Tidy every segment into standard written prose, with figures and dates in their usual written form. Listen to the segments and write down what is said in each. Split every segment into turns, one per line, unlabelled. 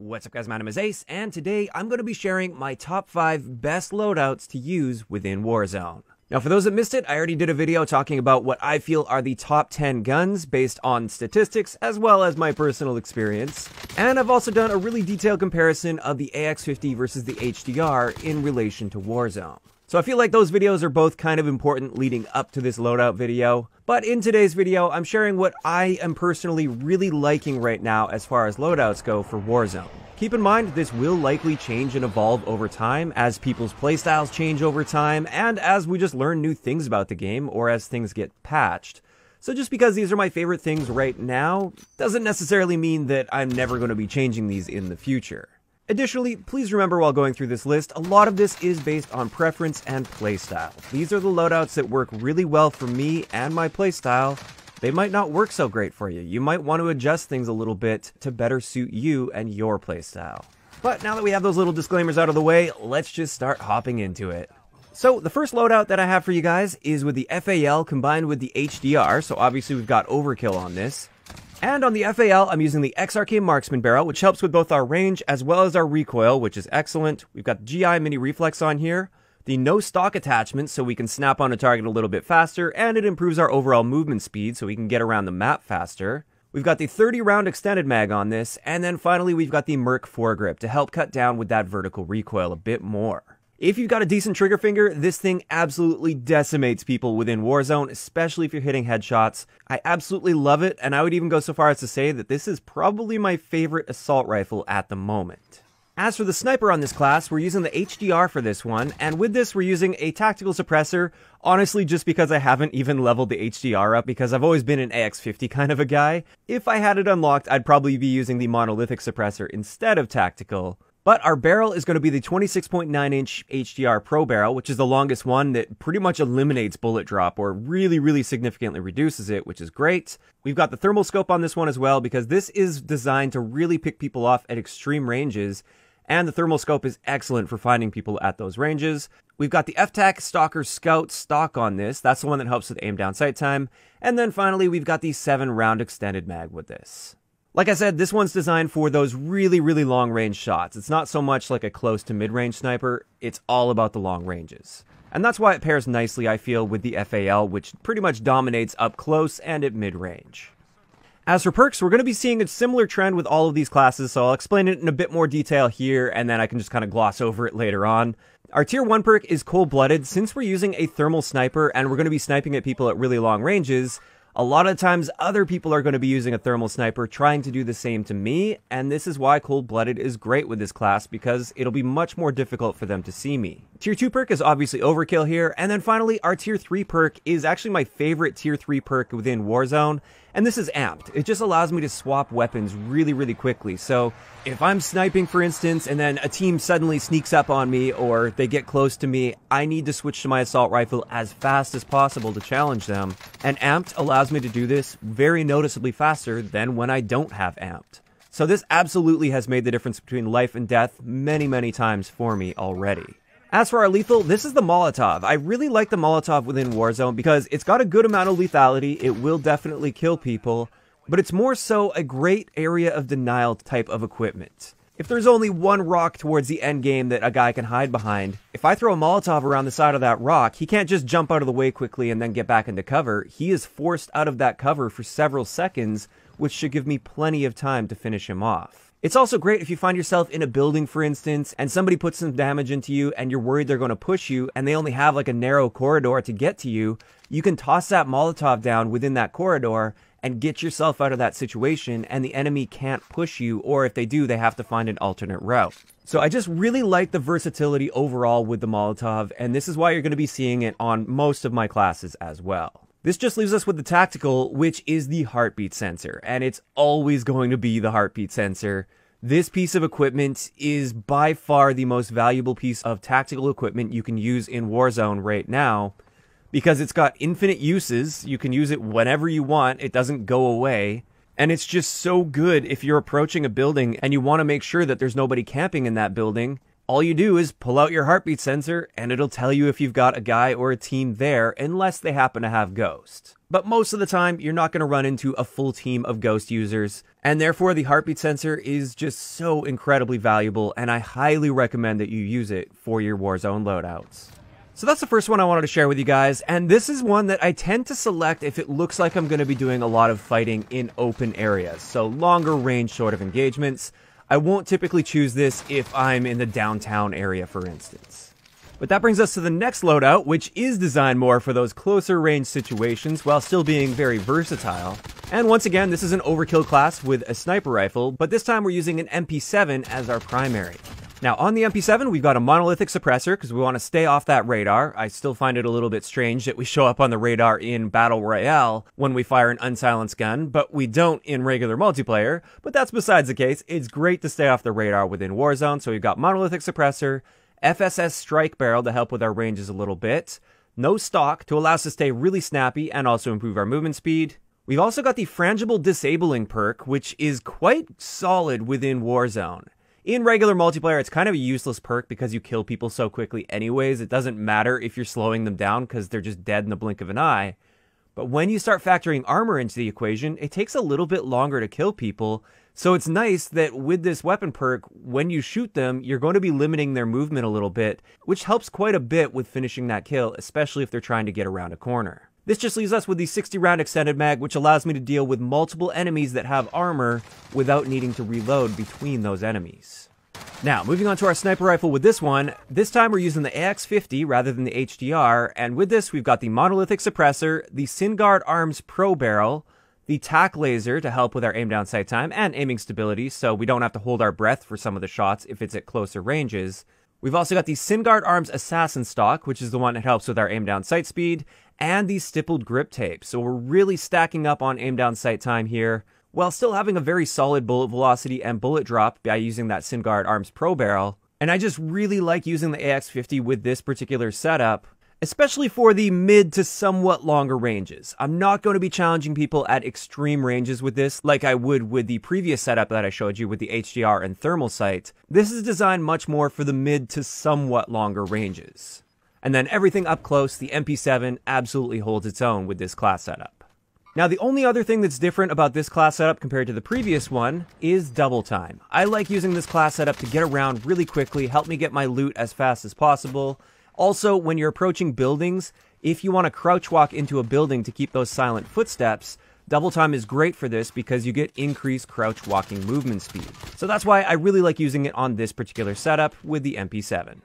What's up guys, my name is Ace, and today I'm going to be sharing my top 5 best loadouts to use within Warzone. Now for those that missed it, I already did a video talking about what I feel are the top 10 guns based on statistics as well as my personal experience. And I've also done a really detailed comparison of the AX50 versus the HDR in relation to Warzone. So I feel like those videos are both kind of important leading up to this loadout video. But in today's video, I'm sharing what I am personally really liking right now as far as loadouts go for Warzone. Keep in mind, this will likely change and evolve over time as people's playstyles change over time and as we just learn new things about the game or as things get patched. So just because these are my favorite things right now doesn't necessarily mean that I'm never going to be changing these in the future. Additionally, please remember while going through this list, a lot of this is based on preference and playstyle. These are the loadouts that work really well for me and my playstyle. They might not work so great for you. You might want to adjust things a little bit to better suit you and your playstyle. But now that we have those little disclaimers out of the way, let's just start hopping into it. So the first loadout that I have for you guys is with the FAL combined with the HDR, so obviously we've got overkill on this. And on the FAL, I'm using the XRK Marksman barrel, which helps with both our range as well as our recoil, which is excellent. We've got the GI Mini Reflex on here, the no stock attachment so we can snap on a target a little bit faster, and it improves our overall movement speed so we can get around the map faster. We've got the 30 round extended mag on this, and then finally we've got the Merc foregrip to help cut down with that vertical recoil a bit more. If you've got a decent trigger finger, this thing absolutely decimates people within Warzone, especially if you're hitting headshots. I absolutely love it, and I would even go so far as to say that this is probably my favorite assault rifle at the moment. As for the sniper on this class, we're using the HDR for this one, and with this we're using a tactical suppressor, honestly just because I haven't even leveled the HDR up because I've always been an AX50 kind of a guy. If I had it unlocked, I'd probably be using the monolithic suppressor instead of tactical. But our barrel is going to be the 26.9-inch HDR Pro barrel, which is the longest one that pretty much eliminates bullet drop or really significantly reduces it, which is great. We've got the thermal scope on this one as well because this is designed to really pick people off at extreme ranges, and the thermal scope is excellent for finding people at those ranges. We've got the FTAC Stalker Scout stock on this. That's the one that helps with aim down sight time. And then finally, we've got the 7 round extended mag with this. Like I said, this one's designed for those really long range shots. It's not so much like a close to mid-range sniper, it's all about the long ranges. And that's why it pairs nicely, I feel, with the FAL, which pretty much dominates up close and at mid-range. As for perks, we're going to be seeing a similar trend with all of these classes, so I'll explain it in a bit more detail here, and then I can just kind of gloss over it later on. Our tier 1 perk is Cold-Blooded. Since we're using a thermal sniper and we're going to be sniping at people at really long ranges, a lot of times other people are going to be using a thermal sniper trying to do the same to me, and this is why Cold-Blooded is great with this class because it'll be much more difficult for them to see me. Tier 2 perk is obviously Overkill here, and then finally our Tier 3 perk is actually my favorite Tier 3 perk within Warzone, and this is Amped. It just allows me to swap weapons really quickly, so if I'm sniping for instance and then a team suddenly sneaks up on me or they get close to me, I need to switch to my assault rifle as fast as possible to challenge them, and Amped allows me to do this very noticeably faster than when I don't have Amped. So this absolutely has made the difference between life and death many times for me already. As for our lethal, this is the Molotov. I really like the Molotov within Warzone because it's got a good amount of lethality, it will definitely kill people, but it's more so a great area of denial type of equipment. If there's only one rock towards the end game that a guy can hide behind, if I throw a Molotov around the side of that rock, he can't just jump out of the way quickly and then get back into cover. He is forced out of that cover for several seconds, which should give me plenty of time to finish him off. It's also great if you find yourself in a building, for instance, and somebody puts some damage into you and you're worried they're going to push you and they only have like a narrow corridor to get to you. You can toss that Molotov down within that corridor and get yourself out of that situation, and the enemy can't push you, or if they do, they have to find an alternate route. So I just really like the versatility overall with the Molotov, and this is why you're going to be seeing it on most of my classes as well. This just leaves us with the tactical, which is the heartbeat sensor, and it's always going to be the heartbeat sensor. This piece of equipment is by far the most valuable piece of tactical equipment you can use in Warzone right now, because it's got infinite uses. You can use it whenever you want, it doesn't go away, and it's just so good if you're approaching a building and you want to make sure that there's nobody camping in that building. All you do is pull out your heartbeat sensor and it'll tell you if you've got a guy or a team there, unless they happen to have Ghost. But most of the time, you're not going to run into a full team of Ghost users, and therefore the heartbeat sensor is just so incredibly valuable, and I highly recommend that you use it for your Warzone loadouts. So that's the first one I wanted to share with you guys, and this is one that I tend to select if it looks like I'm going to be doing a lot of fighting in open areas, so longer range sort of engagements. I won't typically choose this if I'm in the downtown area, for instance. But that brings us to the next loadout, which is designed more for those closer range situations while still being very versatile. And once again, this is an overkill class with a sniper rifle, but this time we're using an MP7 as our primary. Now, on the MP7, we've got a monolithic suppressor because we want to stay off that radar. I still find it a little bit strange that we show up on the radar in Battle Royale when we fire an unsilenced gun, but we don't in regular multiplayer. But that's besides the case. It's great to stay off the radar within Warzone, so we've got monolithic suppressor, FSS strike barrel to help with our ranges a little bit, no stock to allow us to stay really snappy and also improve our movement speed. We've also got the frangible disabling perk, which is quite solid within Warzone. In regular multiplayer, it's kind of a useless perk because you kill people so quickly anyways. It doesn't matter if you're slowing them down because they're just dead in the blink of an eye. But when you start factoring armor into the equation, it takes a little bit longer to kill people. So it's nice that with this weapon perk, when you shoot them, you're going to be limiting their movement a little bit, which helps quite a bit with finishing that kill, especially if they're trying to get around a corner. This just leaves us with the 60 round extended mag, which allows me to deal with multiple enemies that have armor without needing to reload between those enemies. Now, moving on to our sniper rifle with this one, this time we're using the AX50 rather than the HDR, and with this we've got the monolithic suppressor, the Syngard Arms Pro Barrel, the TAC laser to help with our aim down sight time and aiming stability, so we don't have to hold our breath for some of the shots if it's at closer ranges. We've also got the Syngard Arms Assassin Stock, which is the one that helps with our aim down sight speed, and the stippled grip tape. So we're really stacking up on aim down sight time here, while still having a very solid bullet velocity and bullet drop by using that Syngard Arms Pro Barrel. And I just really like using the AX50 with this particular setup, especially for the mid to somewhat longer ranges. I'm not going to be challenging people at extreme ranges with this like I would with the previous setup that I showed you with the HDR and thermal sight. This is designed much more for the mid to somewhat longer ranges. And then everything up close, the MP7 absolutely holds its own with this class setup. Now, the only other thing that's different about this class setup compared to the previous one is double time. I like using this class setup to get around really quickly, help me get my loot as fast as possible. Also, when you're approaching buildings, if you want to crouch walk into a building to keep those silent footsteps, double time is great for this because you get increased crouch walking movement speed. So that's why I really like using it on this particular setup with the MP7.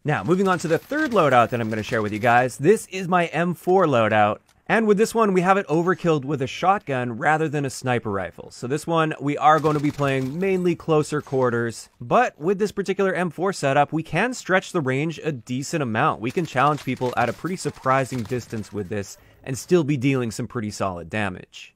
Now, moving on to the third loadout that I'm going to share with you guys. This is my M4 loadout. And with this one, we have it overkilled with a shotgun rather than a sniper rifle. So this one, we are going to be playing mainly closer quarters. But with this particular M4 setup, we can stretch the range a decent amount. We can challenge people at a pretty surprising distance with this and still be dealing some pretty solid damage.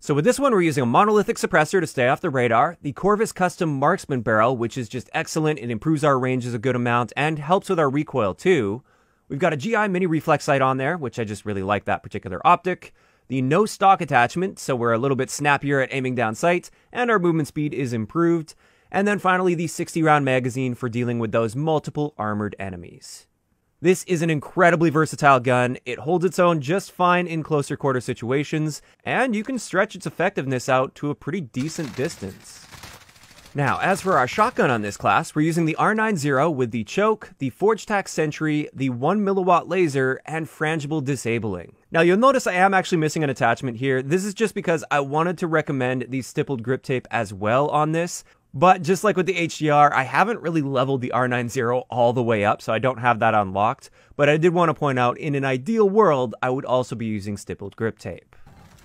So with this one, we're using a monolithic suppressor to stay off the radar, the Corvus Custom Marksman Barrel, which is just excellent. It improves our ranges a good amount and helps with our recoil too. We've got a GI mini reflex sight on there, which I just really like that particular optic. The no stock attachment, so we're a little bit snappier at aiming down sight, and our movement speed is improved. And then finally, the 60 round magazine for dealing with those multiple armored enemies. This is an incredibly versatile gun. It holds its own just fine in closer quarter situations, and you can stretch its effectiveness out to a pretty decent distance. Now, as for our shotgun on this class, we're using the R90 with the choke, the Forge Tac Sentry, the 1 milliwatt laser, and frangible disabling. Now, you'll notice I am actually missing an attachment here. This is just because I wanted to recommend the stippled grip tape as well on this. But just like with the HDR, I haven't really leveled the R90 all the way up, so I don't have that unlocked. But I did want to point out, in an ideal world, I would also be using stippled grip tape.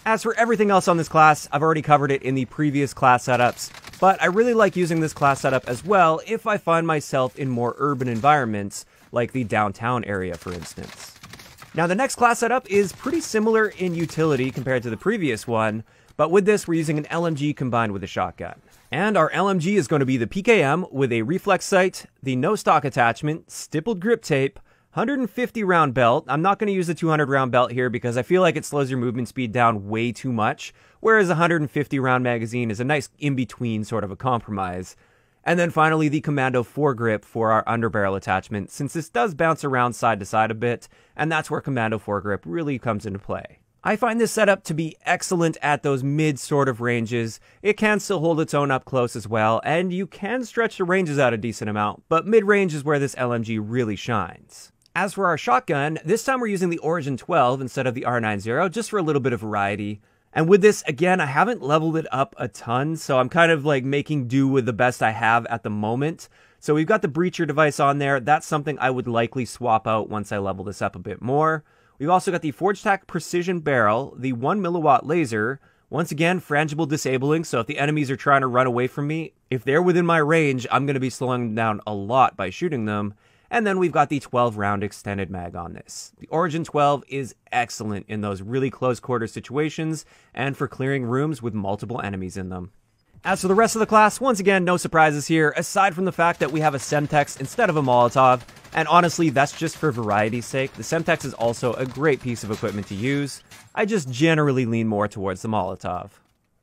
As for everything else on this class, I've already covered it in the previous class setups, but I really like using this class setup as well if I find myself in more urban environments, like the downtown area, for instance. Now, the next class setup is pretty similar in utility compared to the previous one, but with this, we're using an LMG combined with a shotgun. And our LMG is going to be the PKM with a reflex sight, the no stock attachment, stippled grip tape, 150 round belt. I'm not going to use the 200 round belt here because I feel like it slows your movement speed down way too much, whereas a 150 round magazine is a nice in-between sort of a compromise. And then finally, the Commando foregrip for our underbarrel attachment, since this does bounce around side to side a bit, and that's where Commando foregrip really comes into play. I find this setup to be excellent at those mid sort of ranges. It can still hold its own up close as well, and you can stretch the ranges out a decent amount, but mid-range is where this LMG really shines. As for our shotgun, this time we're using the Origin 12 instead of the R90, just for a little bit of variety. And with this, again, I haven't leveled it up a ton, so I'm kind of like making do with the best I have at the moment. So we've got the breacher device on there. That's something I would likely swap out once I level this up a bit more. We've also got the ForgeTac Precision Barrel, the 1 milliwatt laser, once again, frangible disabling, so if the enemies are trying to run away from me, if they're within my range, I'm going to be slowing them down a lot by shooting them. And then we've got the 12-round extended mag on this. The Origin 12 is excellent in those really close quarter situations and for clearing rooms with multiple enemies in them. As for the rest of the class, once again, no surprises here, aside from the fact that we have a Semtex instead of a Molotov, and honestly, that's just for variety's sake. The Semtex is also a great piece of equipment to use. I just generally lean more towards the Molotov.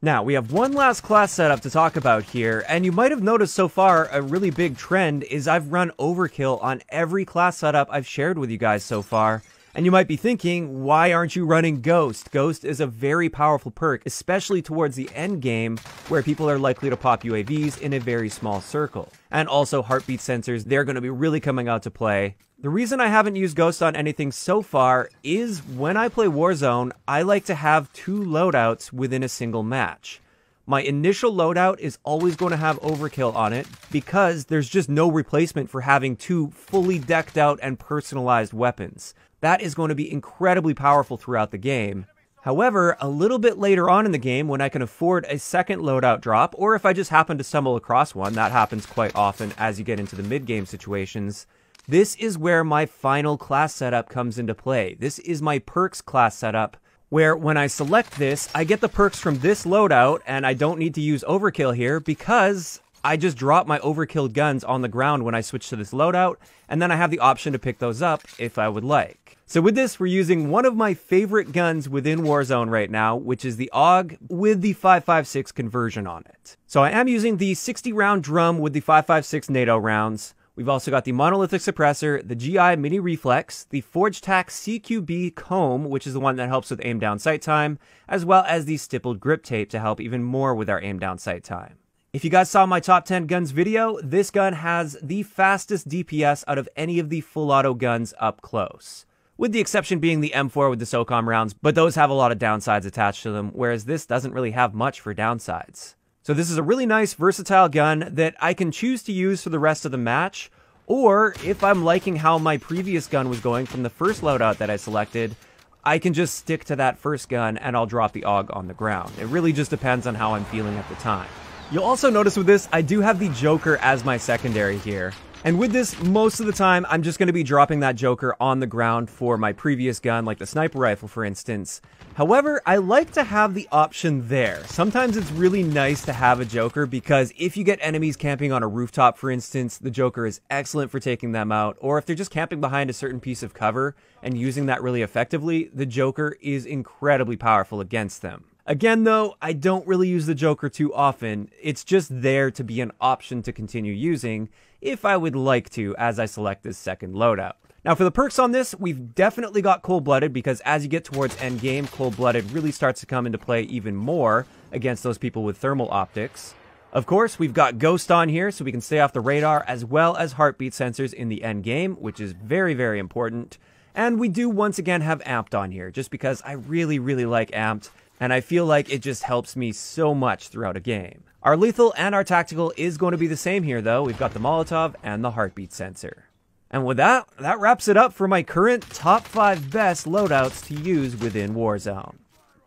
Now, we have one last class setup to talk about here, and you might have noticed so far a really big trend is I've run overkill on every class setup I've shared with you guys so far. And you might be thinking, why aren't you running Ghost? Ghost is a very powerful perk, especially towards the end game, where people are likely to pop UAVs in a very small circle. And also heartbeat sensors, they're going to be really coming out to play. The reason I haven't used Ghost on anything so far is when I play Warzone, I like to have 2 loadouts within a single match. My initial loadout is always going to have overkill on it because there's just no replacement for having 2 fully decked out and personalized weapons. That is going to be incredibly powerful throughout the game. However, a little bit later on in the game, when I can afford a second loadout drop, or if I just happen to stumble across one, that happens quite often as you get into the mid-game situations, this is where my final class setup comes into play. This is my perks class setup, where when I select this, I get the perks from this loadout, and I don't need to use overkill here because I just drop my overkilled guns on the ground when I switch to this loadout, and then I have the option to pick those up if I would like. So with this, we're using one of my favorite guns within Warzone right now, which is the AUG with the 5.56 conversion on it. So I am using the 60-round drum with the 5.56 NATO rounds. We've also got the monolithic suppressor, the GI mini reflex, the ForgeTac CQB comb, which is the one that helps with aim down sight time, as well as the stippled grip tape to help even more with our aim down sight time. If you guys saw my top 10 guns video, this gun has the fastest DPS out of any of the full auto guns up close. With the exception being the M4 with the SOCOM rounds, but those have a lot of downsides attached to them, whereas this doesn't really have much for downsides. So this is a really nice, versatile gun that I can choose to use for the rest of the match, or if I'm liking how my previous gun was going from the first loadout that I selected, I can just stick to that first gun and I'll drop the AUG on the ground. It really just depends on how I'm feeling at the time. You'll also notice with this, I do have the Joker as my secondary here. And with this, most of the time, I'm just going to be dropping that Joker on the ground for my previous gun, like the sniper rifle, for instance. However, I like to have the option there. Sometimes it's really nice to have a Joker because if you get enemies camping on a rooftop, for instance, the Joker is excellent for taking them out. Or if they're just camping behind a certain piece of cover and using that really effectively, the Joker is incredibly powerful against them. Again, though, I don't really use the Joker too often. It's just there to be an option to continue using if I would like to as I select this second loadout. Now for the perks on this, we've definitely got Cold-Blooded because as you get towards endgame, Cold-Blooded really starts to come into play even more against those people with thermal optics. Of course, we've got Ghost on here so we can stay off the radar, as well as heartbeat sensors in the endgame, which is very, very important. And we do once again have Amped on here, just because I really, really like Amped. And I feel like it just helps me so much throughout a game. Our lethal and our tactical is going to be the same here though. We've got the Molotov and the heartbeat sensor. And with that wraps it up for my current top 5 best loadouts to use within Warzone.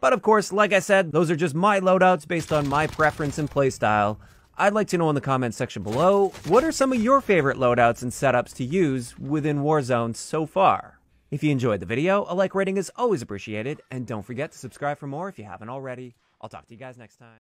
But of course, like I said, those are just my loadouts based on my preference and playstyle. I'd like to know in the comments section below, what are some of your favorite loadouts and setups to use within Warzone so far? If you enjoyed the video, a like rating is always appreciated, and don't forget to subscribe for more if you haven't already. I'll talk to you guys next time.